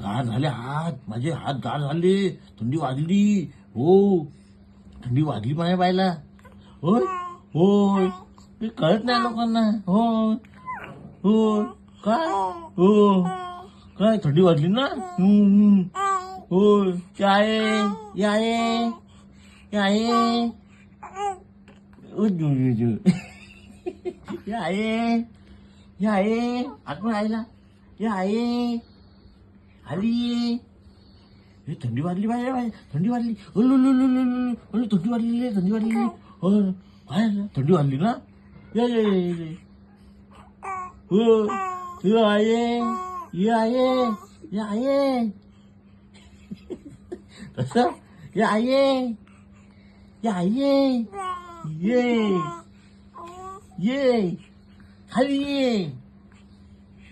गार झाले हात, माझे हात गार झाले, थंडी वाजली. हो, थंडी वाजली माझ्या बायला. होय होय, ते कळत नाही लोकांना. होय होय, काय हो, काय थंडी वाजली ना. होय, याये याये याये याये याये, आठवण आईला. याये आली. हे थंडी वाजली बाहेर, थंडी वाजली. थंडी वाजली, थंडी वाजली. हो, काय झालं? थंडी वाजली ना. या ये ये हो, याये याये याये, कसं याये याये ये ये, खाली ये.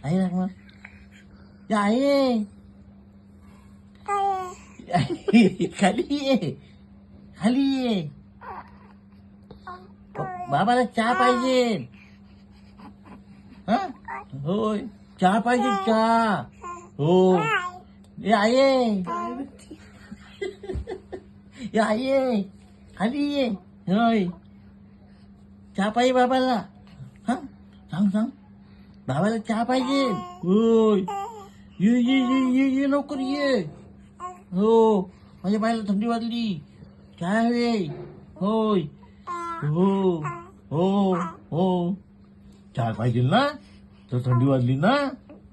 आहे ना मग, याये खाली ये, खाली ये. बाबाला चहा पाहिजे. हा, होय, चहा पाहिजे, चहा. हो, याये याये, खाली ये. होय, चहा पाहिजे बाबाला. हा, सांग सांग, बाबाला चहा पाहिजे. होय, ये ये ये ये ये, लवकर ये. हो, माझ्या बायला थंडी वाजली, चहा हवे. होय हो हो हो, चहा पाहिजे ना, तर थंडी वाजली ना.